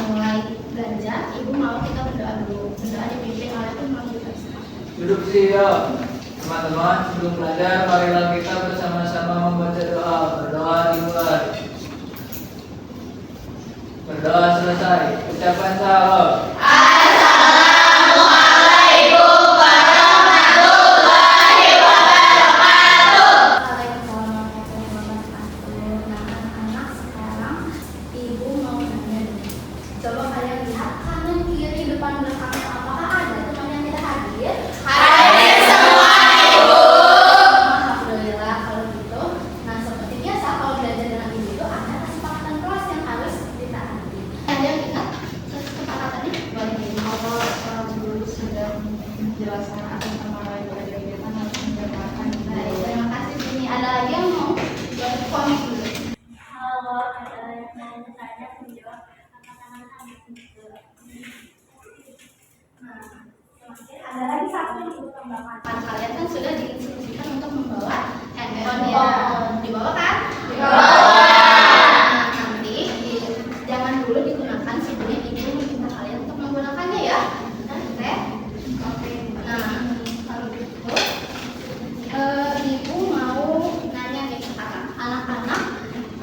mulai belajar, ibu mau kita berdoa dulu. Berdoa dipimpin oleh Imam Yusuf. Duduk siap, teman-teman. Sebelum belajar, marilah kita bersama-sama membaca doa. Berdoa dimulai. Berdoa selesai. Ucapan salam. Assalamualaikum warahmatullahi wabarakatuh. Waalaikumsalam warahmatullahi wabarakatuh. Nah, anak-anak, sekarang ibu mau nanya nih. Coba kalian lihat kanan kiri depan belakang, apakah ada teman yang tidak hadir? Hadir semua, Ibu. Alhamdulillah kalau gitu. Nah, seperti biasa kalau belajar dengan ibu itu ada kesepakatan kelas yang harus ditaati. Ada yang ingat kesepakatannya? Boleh ibu. Kalau guru sudah menjelaskan akan sama lain kita harus menjalankan. Baik, terima kasih Bini. Ada lagi yang mau komik dulu? Halo, ada yang mau bertanya menjawab anak-anak kami juga. Nah, ada lagi satu yang ibu tambahkan. Kalian kan sudah diinstruksikan untuk membawa handphone ya. Dibawa kan? Dibawa. Nah, nanti jangan dulu digunakan sebelum ibu meminta kalian untuk menggunakannya ya. Oke? Oke. Nah, kalau gitu ibu mau nanya nih sekarang. Anak-anak,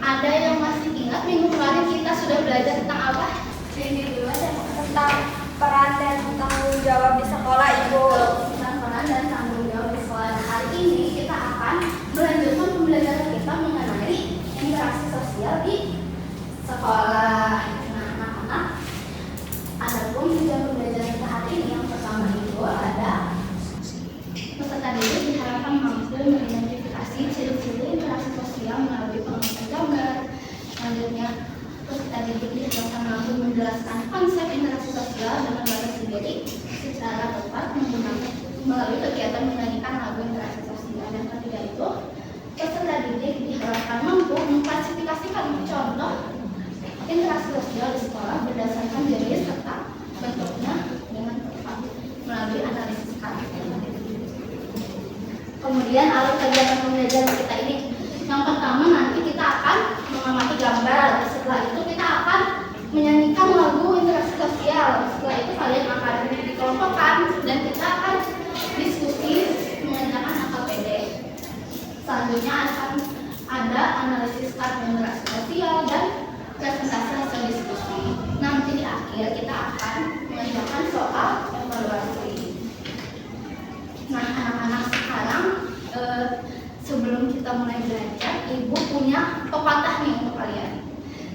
ada yang masih ingat minggu kemarin kita sudah belajar tentang apa? Ini dulu aja tentang peran dan tanggung jawab di sekolah, Ibu. Tentang peran dan tanggung jawab di sekolah. Hari ini kita akan melanjutkan pembelajaran kita mengenai interaksi sosial di sekolah. Nah, anak-anak, ada pun tujuan pembelajaran kita hari ini. Yang pertama itu ada peserta didik diharapkan mampu mengidentifikasi ciri-ciri interaksi sosial melalui pengamatan gambar. Selanjutnya, peserta didik diharapkan mampu menjelaskan konsep interaksi sosial dengan bahasa sendiri secara tepat menggunakan melalui kegiatan menyanyikan lagu interaksi sosial. Yang ketiga itu, peserta didik diharapkan mampu mengklasifikasikan contoh interaksi sosial di sekolah berdasarkan jenis serta bentuknya dengan tepat melalui analisis karakter. Kemudian alur kegiatan pembelajaran kita ini, yang pertama nanti kita akan mengamati gambar. Setelah itu kita akan menyanyikan lagu interaksi sosial. Setelah itu kalian akan dikelompokkan dan kita akan diskusi mengerjakan AKPD. Selanjutnya akan ada analisis karakter interaksi sosial dan presentasi hasil diskusi. Nanti di akhir kita akan mengerjakan soal evaluasi. Nah, anak-anak sekarang sebelum kita mulai belajar, ibu punya pepatah nih untuk kalian.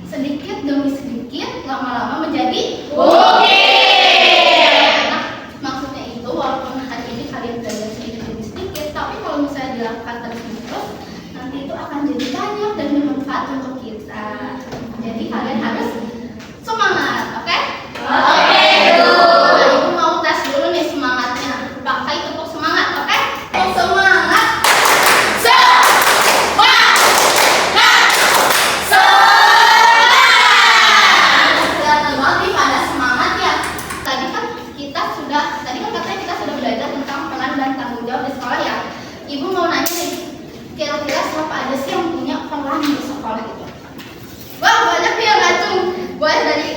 Sedikit demi sedikit, lama-lama menjadi bukit. Nah, maksudnya itu walaupun hari ini kalian belajar sedikit demi sedikit, tapi kalau misalnya dilakukan terus-menerus, nanti itu akan jadi banyak dan bermanfaat untuk kita. Jadi kalian harus semangat, oke? Oke, Bu. Nah, ibu mau tes dulu nih semangatnya. Pakai tepuk semangat, oke? Tepuk semangat. Kelihatan banget nih pada semangat ya. Tadi kan katanya kita sudah belajar tentang peran dan tanggung jawab di sekolah ya. Ibu mau nanya nih, kira-kira siapa aja sih yang punya peran di sekolah itu? Wah, banyak ya, Ngacung. Boleh dari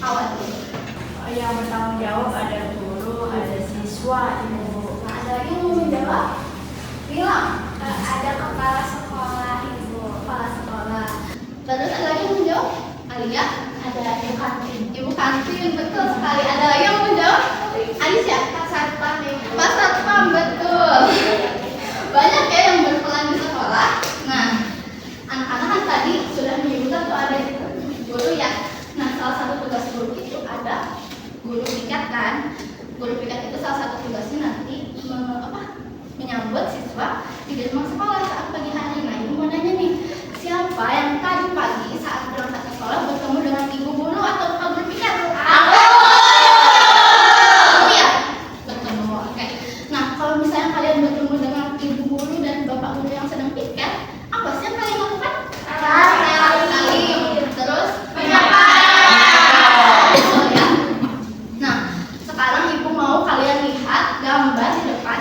awal dulu. Yang bertanggung jawab ada guru, ada siswa, Ibu. Nah, ada lagi yang mau menjawab? Bilang. Ada kepala sekolah, Ibu. Kepala sekolah. Terus ada lagi yang menjawab? Alia? Ada ibu kantin. Ibu kantin, betul sekali. Ada lagi yang menjawab? Alicia? Pak Satpam. Pak Satpam, betul. Banyak ya yang berperan di sekolah. Nah, anak-anak kan tadi sudah menyebutkan tuh ada guru ya. Nah, salah satu tugas guru itu ada guru piket kan. Guru piket itu salah satu tugasnya nanti menyambut siswa di gerbang sekolah saat pagi hari. Nah, ibu mau nanya nih, siapa yang tadi pagi saat berangkat ke sekolah bertemu dengan ibu guru atau pak guru piket? Aku. Iya, bertemu. Oke. Nah, kalau misalnya kalian bertemu dengan ibu guru dan bapak guru yang sedang piket, apa sih yang kalian lakukan? Saling. Terus menyapa. Betul ya. Nah, sekarang ibu mau kalian lihat gambar di depan.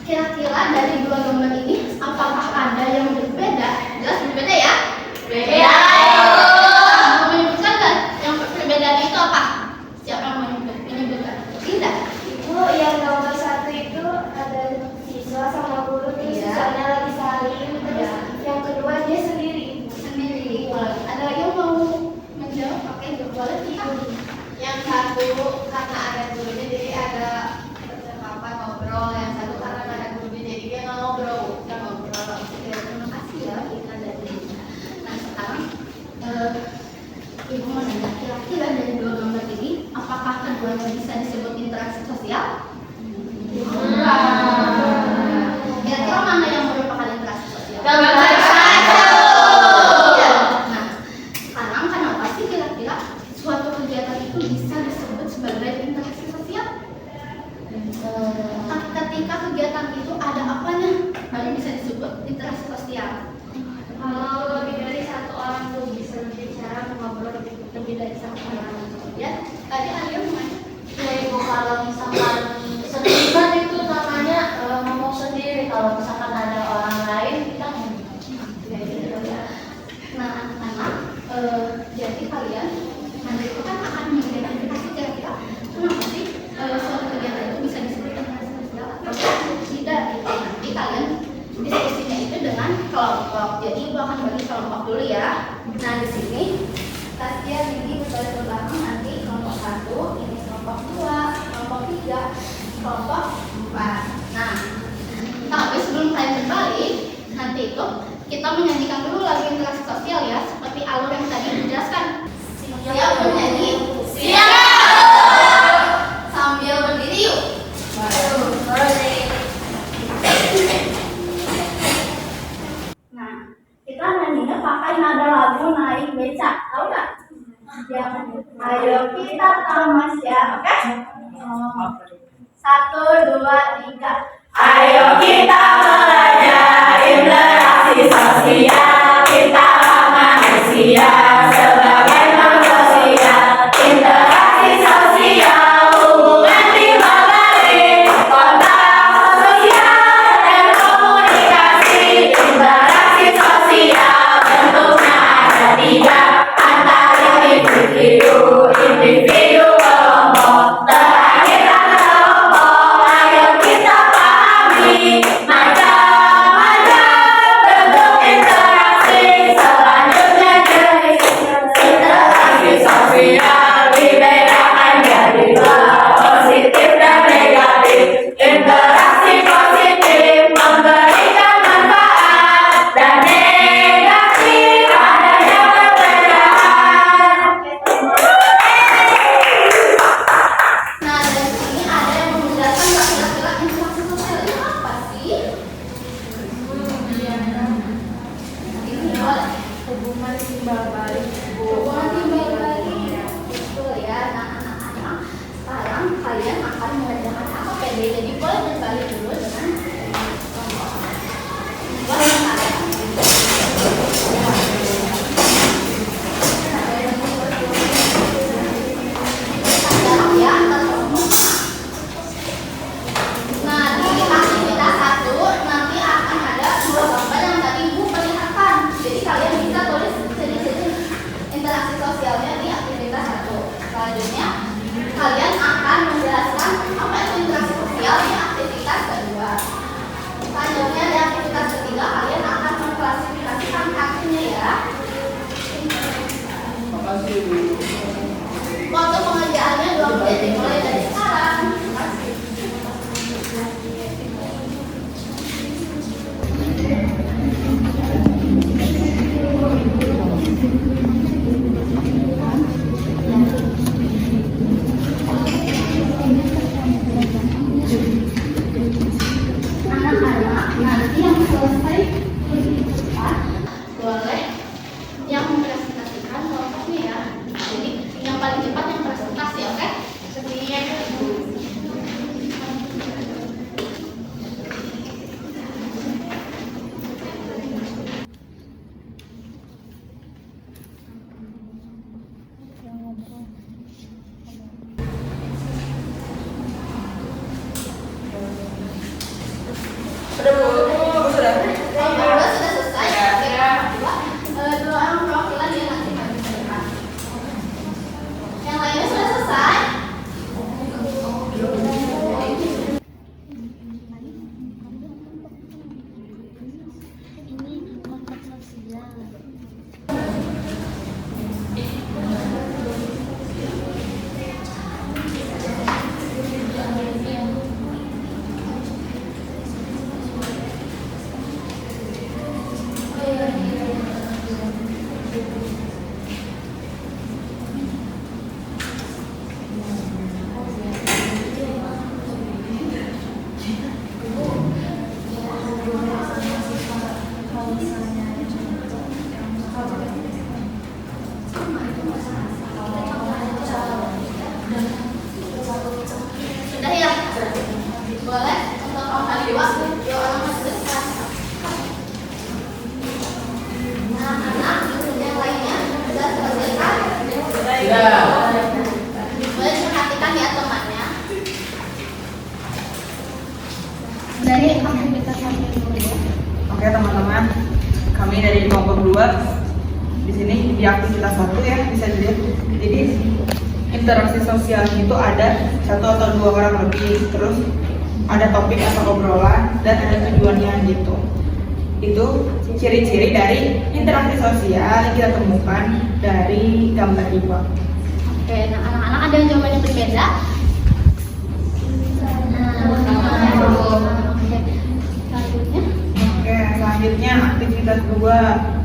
Kira-kira dari dua gambar ini apakah ada yang berbeda? Jelas berbeda satu karena ada gurunya jadi ada percakapan ngobrol, yang satu karena nggak ada gurunya jadi dia nggak ngobrol. Oke, terima kasih ya kita dari. Nah sekarang ibu mau nanya kira-kira dari dua gambar ini apakah keduanya bisa disebut interaksi sosial? Kira-kira mana yang merupakan interaksi sosial? Gambar Iya. Nah, sekarang kenapa sih kira-kira suatu kegiatan itu bisa disebut sebagai interaksi sosial? Ketika kegiatan itu ada apanya, baru bisa disebut interaksi sosial. Kalau lebih dari satu orang tuh bisa berbicara, mengobrol lebih dari satu orang. Ya, tadi ada mana? Ya ibu, kalau misalkan sendiri kan itu namanya ngomong sendiri. Kalau misalkan ada orang lain kita ngomong. Nah, anak-anak, jadi kalian nanti itu kan akan mengidentifikasi kira-kira kenapa sih suatu kegiatan itu bisa disebut interaksi sosial atau tidak gitu. Nanti kalian diskusinya itu dengan kelompok. Jadi ibu akan bagi kelompok dulu ya. Nah di sini Tasya Bibi berbalik ke belakang, nanti kelompok 1, ini kelompok 2, kelompok 3, kelompok 4. Nah, tapi sebelum kalian berbalik, nanti itu kita menyanyikan dulu lagu interaksi sosial ya, seperti alur yang tadi dijelaskan. Siap bernyanyi? Siap! Sambil berdiri yuk. Nah, kita nyanyinya pakai nada lagu naik becak, tahu nggak? Yang ayo kita tamasya, oke? 1, 2, 3. Ayo kita belajar interaksi sosial, kita manusia sebagai makhluk sosial. Interaksi sosial, hubungan tripartit, kontak sosial dan komunikasi. Interaksi sosial bentuknya ada 3, antara individu, kelompok, terakhir kelompok. Ayo kita pahami macam-macam bentuk interaksi. Selanjutnya jenis interaksi sosial dibedakan jadi 2, positif dan negatif. Interaksi positif memberikan manfaat dan negatif adanya perbedaan. Nah, dari sini ada yang menjelaskan kira-kira interaksi sosial itu apa sih? Ini boleh. Hubungan timbal balik. Hubungan timbal balik. Betul ya. Nah, anak-anak, sekarang kalian akan mengerjakan apa PD? Jadi boleh berbalik dulu dengan boleh kalian. Ya, antar kelompok. Nah, di aktivitas 1 nanti akan ada 2 gambar yang tadi Ibu perlihatkan. Jadi kalian bisa tulis jenis-jenis interaksi sosialnya di aktivitas 1. Selanjutnya, kalian akan menjelaskan apa itu interaksi sosial di aktivitas kedua. Selanjutnya, di aktivitas ketiga, kalian akan mengklasifikasikan hasilnya ya. Makasih Bu. Waktu pengerjaannya 2 menit dimulai dari sekarang. Terima kasih. Anak-anak, nanti yang selesai lebih cepat boleh yang mempresentasikan kelompoknya ya. Jadi yang paling cepat yang presentasi, oke? Sepertinya 1 ya, bisa dilihat. Jadi interaksi sosialnya itu ada 1 atau 2 orang lebih, terus ada topik atau obrolan dan ada tujuannya gitu. Itu ciri-ciri dari interaksi sosial yang kita temukan dari gambar di bawah. Oke, nah anak-anak ada yang jawabannya berbeda? Oke, selanjutnya aktivitas 2.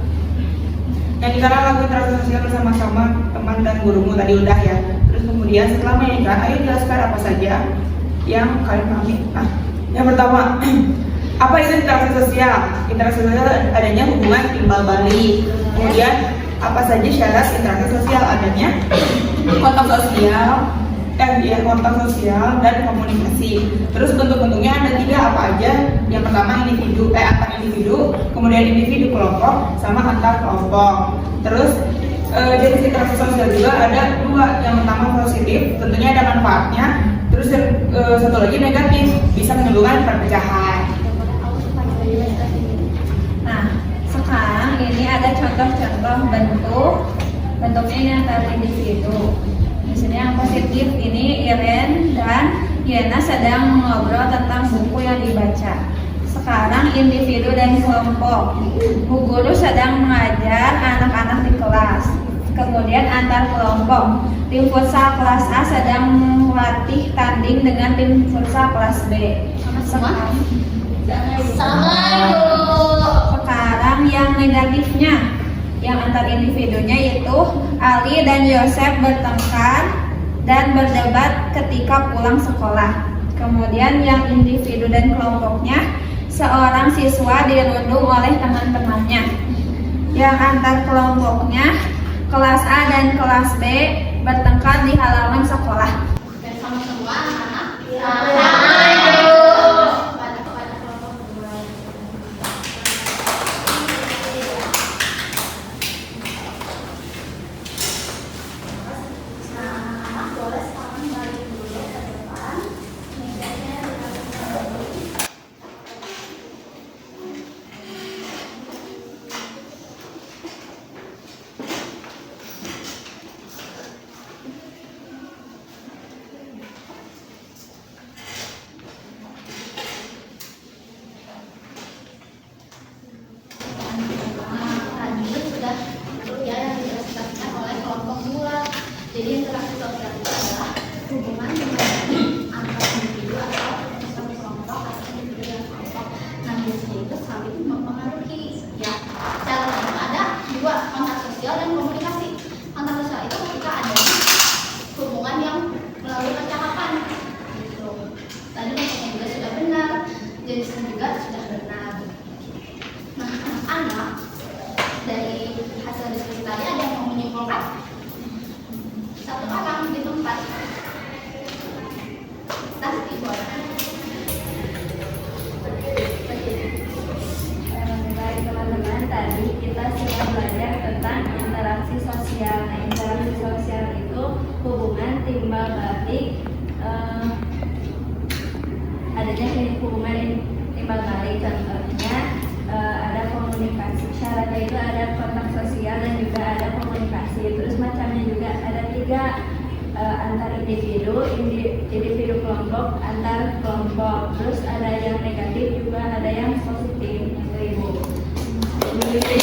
Nyanyikanlah lagu interaksi sosial bersama-sama teman dan gurumu, tadi udah ya. Terus kemudian setelah menyanyikan, ayo jelaskan apa saja yang kalian pahami. Nah, yang pertama, apa itu interaksi sosial? Interaksi sosial adanya hubungan timbal balik. Kemudian apa saja syarat interaksi sosial? Adanya kontak sosial dan komunikasi. Terus bentuk-bentuknya ada 3, apa aja? Yang pertama antar individu, kemudian individu kelompok, sama antar kelompok. Terus jenis interaksi sosial juga ada 2. Yang pertama positif, tentunya ada manfaatnya. Terus yang satu lagi negatif, bisa menimbulkan perpecahan. Nah, sekarang ini ada contoh-contoh bentuknya ini antar individu. Di sini yang positif ini Iren dan Yena sedang mengobrol tentang buku yang dibaca. Sekarang individu dan kelompok. Bu guru sedang mengajar anak-anak di kelas. Kemudian antar kelompok. Tim futsal kelas A sedang melatih tanding dengan tim futsal kelas B. Sekarang yang negatifnya, yang antar individunya yaitu Ali dan Yosef bertengkar dan berdebat ketika pulang sekolah. Kemudian yang individu dan kelompoknya, seorang siswa dirundung oleh teman-temannya. Yang antar kelompoknya, kelas A dan kelas B bertengkar di halaman sekolah. Oke, sama semua anak-anak? Jadi interaksi sosial itu adalah hubungan antar individu atau satu kelompok atau individu dan kelompok. Nah biasanya itu saling mempengaruhi. Ya, caranya ada 2, kontak sosial dan komunikasi. Kontak sosial itu ketika ada hubungan yang melalui percakapan. Gitu. Tadi bentuknya juga sudah benar, jenisnya juga sudah benar. Nah anak-anak dari hasil diskusi tadi ada yang mau menyimpulkan? 1 orang di tempat. Pasti boleh. Baik teman-teman, tadi kita sudah belajar tentang interaksi sosial. Nah, interaksi sosial itu hubungan timbal balik. Adanya hubungan timbal balik, contohnya ada komunikasi. Syaratnya itu ada kontak sosial dan juga ada komunikasi. Terus macamnya juga ada 3, antar individu kelompok, antar kelompok. Terus ada yang negatif juga ada yang positif. Ibu. Jadi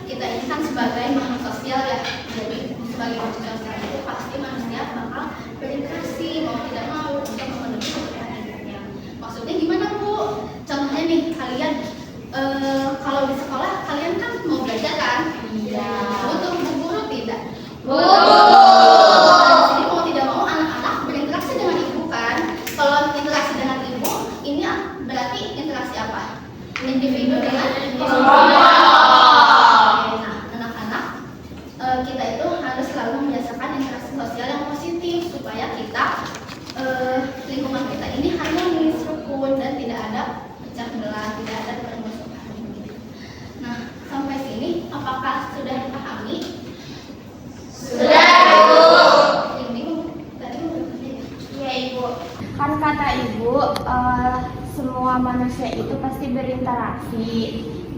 kita ini kan sebagai makhluk sosial ya. Jadi sebagai makhluk sosial itu pasti manusia bakal berinteraksi mau tidak mau untuk memenuhi kebutuhan hidupnya. Maksudnya gimana Bu? Contohnya nih kalian kalau di sekolah kalian kan mau belajar kan? Iya. Butuh bu guru tidak? Jadi mau tidak mau anak-anak berinteraksi dengan ibu kan? Kalau interaksi dengan ibu ini berarti interaksi apa? Individu dengan kelompok. Nah, anak-anak kita itu harus selalu membiasakan interaksi sosial yang positif supaya kita lingkungan kita ini harmonis, rukun dan tidak ada pecah belah, tidak ada permusuhan. Nah, sampai sini apakah sudah dipahami? Sudah, Ibu. Iya, Ibu. Kan kata Ibu, semua manusia itu pasti berinteraksi.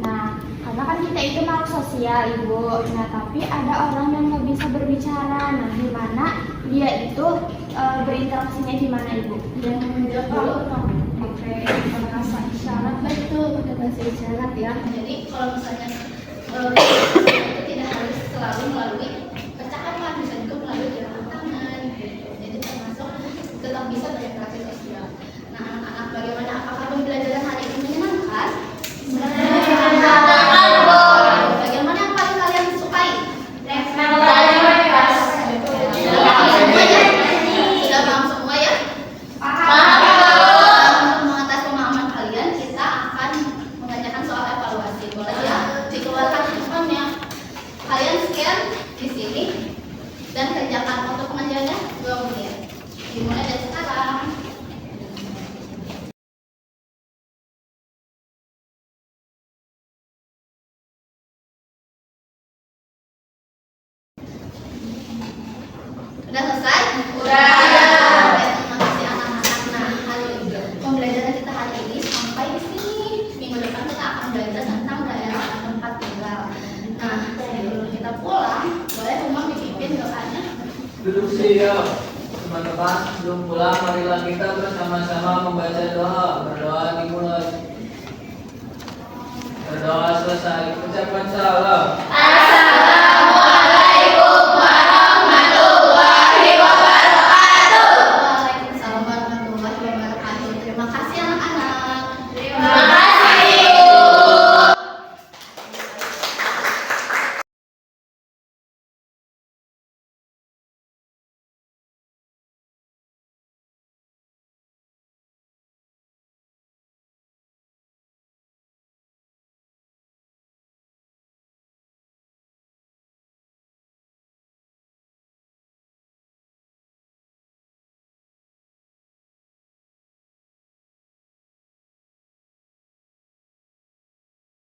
Nah, Karena kan kita itu makhluk sosial, Ibu. Nah, tapi ada orang yang nggak bisa berbicara. Nah, gimana dia itu berinteraksinya gimana, Ibu? Dan menjawab dulu pakai bahasa isyarat, betul, pakai bahasa isyarat ya. Jadi kalau misalnya itu tidak harus selalu melalui percakapan, bisa juga melalui gerakan tangan. Jadi termasuk tetap bisa berinteraksi sosial. Nah, anak-anak, bagaimana, apakah pembelajaran hari ini menyenangkan? Bagaimana yang paling kalian sukai? Sudah paham semua ya? Untuk mengatas pemahaman kalian, kita akan mengerjakan soal evaluasi. Boleh ya? Dikeluarkan handphonenya. Kalian scan di sini dan kerjakan untuk pengajarannya 2 menit. Dimulai dari sekarang. Udah selesai? Udah. Terima kasih anak-anak. Nah, pembelajaran kita hari ini sampai di sini. Minggu depan kita akan belajar tentang daerah tempat tinggal. Nah, sebelum kita pulang, boleh Umar dipimpin doanya? Duduk siap. Teman-teman, sebelum pulang marilah kita bersama-sama membaca doa. Berdoa dimulai. Berdoa selesai. Ucapkan salam.